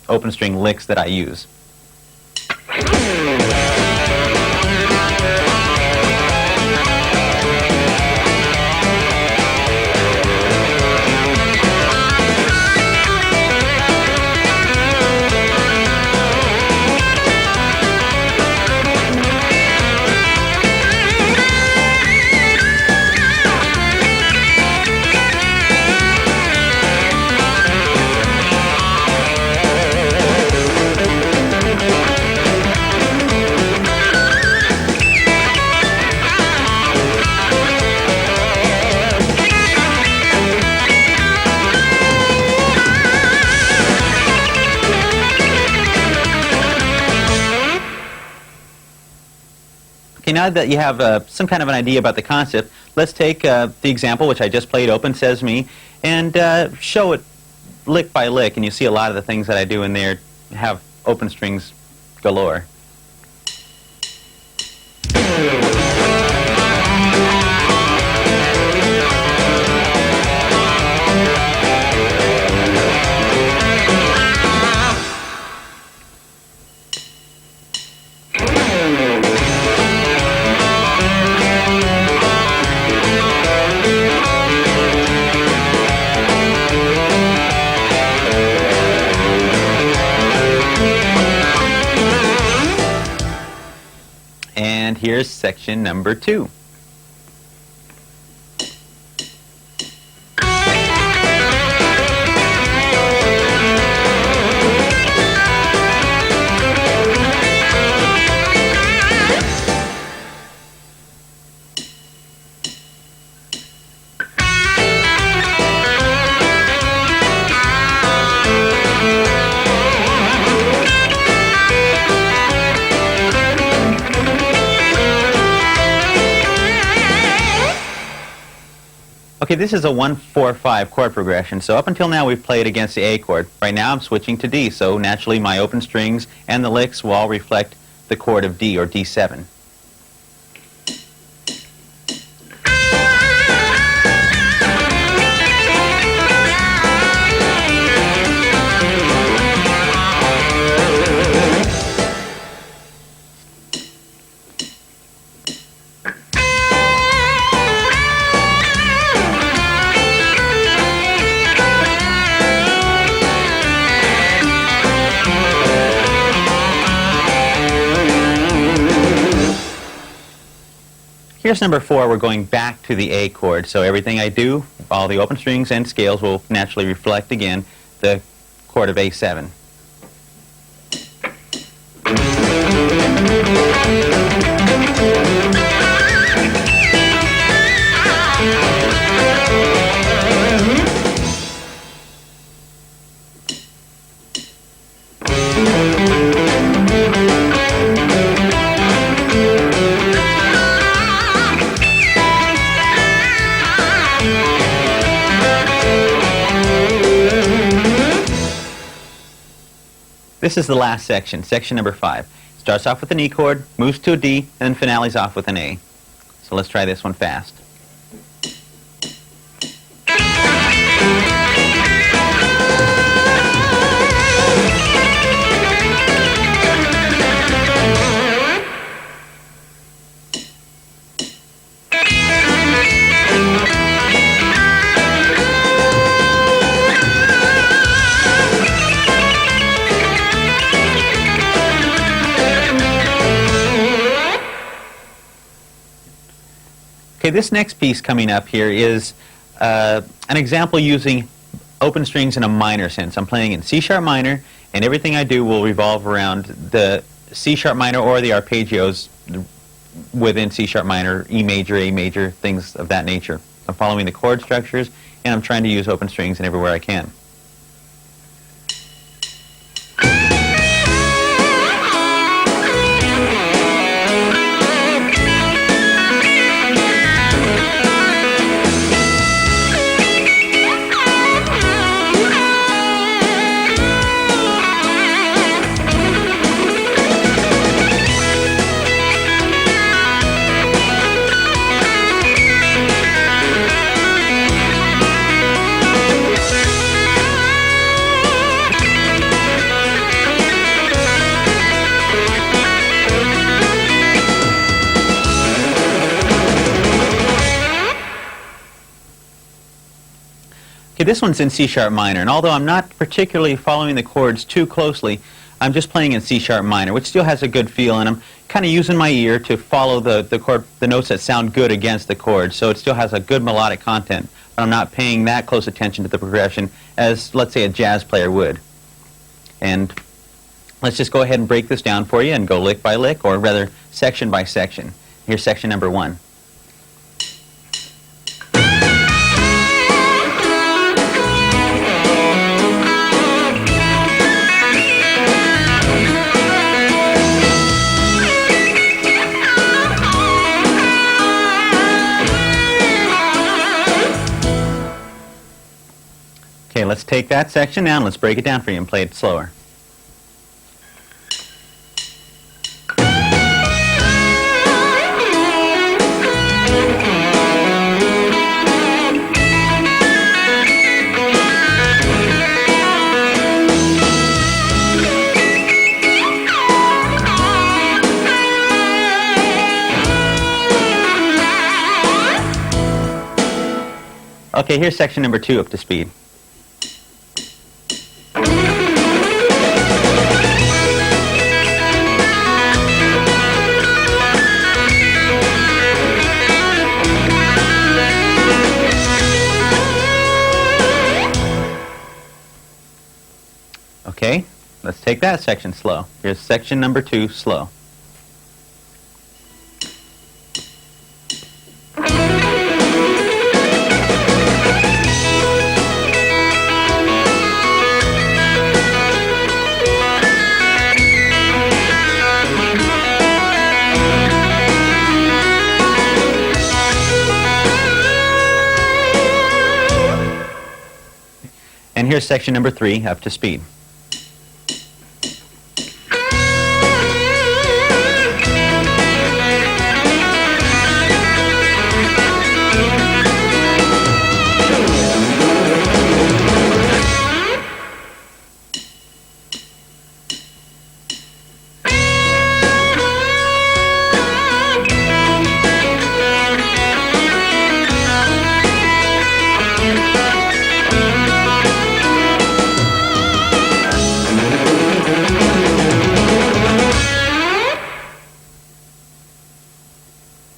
open string licks that I use. Okay, now that you have some kind of an idea about the concept, let's take the example which I just played, Open Sesame, and show it lick by lick, and you see a lot of the things that I do in there have open strings galore. And here's section number 2. Okay, this is a 1-4-5 chord progression, so up until now we've played against the A chord. Right now I'm switching to D, so naturally my open strings and the licks will all reflect the chord of D, or D7. Here's number 4. We're going back to the A chord, so everything I do, all the open strings and scales, will naturally reflect again the chord of A7. This is the last section, section number 5. Starts off with an E chord, moves to a D, and then finales off with an A. So let's try this one fast. Okay, this next piece coming up here is an example using open strings in a minor sense. I'm playing in C sharp minor, and everything I do will revolve around the C sharp minor or the arpeggios within C sharp minor, E major, A major, things of that nature. I'm following the chord structures, and I'm trying to use open strings in everywhere I can. this one's in C sharp minor, and although I'm not particularly following the chords too closely, I'm just playing in C sharp minor, which still has a good feel, and I'm kind of using my ear to follow the notes that sound good against the chords, so it still has a good melodic content, but I'm not paying that close attention to the progression as, let's say, a jazz player would. And let's just go ahead and break this down for you and go lick by lick, or rather section by section. Here's section number 1. Okay, let's take that section now and let's break it down for you and play it slower. Okay, here's section number 2 up to speed. Okay, let's take that section slow. Here's section number 2 slow. And here's section number 3 up to speed.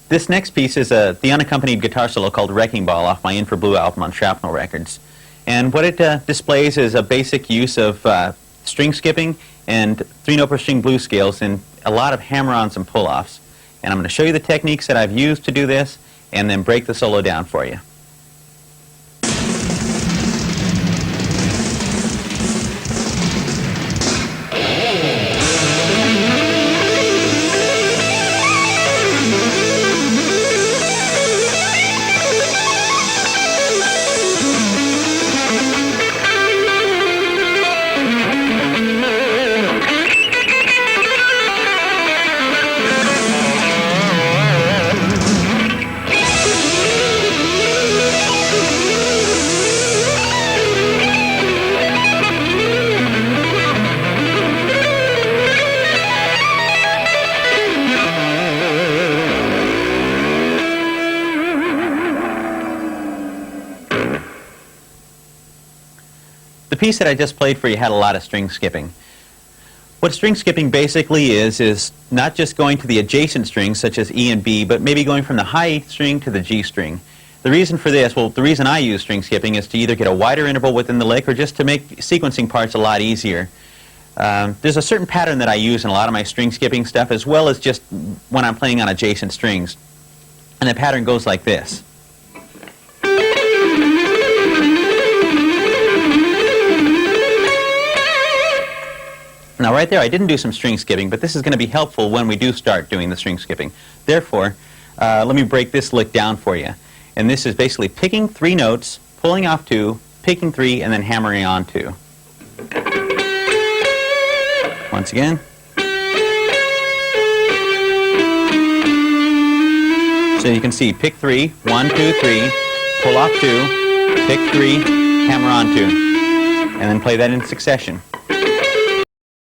This next piece is the unaccompanied guitar solo called Wrecking Ball off my In for Blue album on Shrapnel Records. And what it displays is a basic use of string skipping and 3-note per string blues scales and a lot of hammer-ons and pull-offs. And I'm going to show you the techniques that I've used to do this and then break the solo down for you. The piece that I just played for you had a lot of string skipping. What string skipping basically is not just going to the adjacent strings such as E and B, but maybe going from the high E string to the G string. The reason for this, well, the reason I use string skipping is to either get a wider interval within the lick or just to make sequencing parts a lot easier. There's a certain pattern that I use in a lot of my string skipping stuff, as well as just when I'm playing on adjacent strings. And the pattern goes like this. Now right there I didn't do some string skipping, but this is going to be helpful when we do start doing the string skipping. Therefore, let me break this lick down for you. And this is basically picking 3 notes, pulling off 2, picking 3, and then hammering on 2. Once again. So you can see, pick 3, 1, 2, 3, pull off 2, pick 3, hammer on 2, and then play that in succession.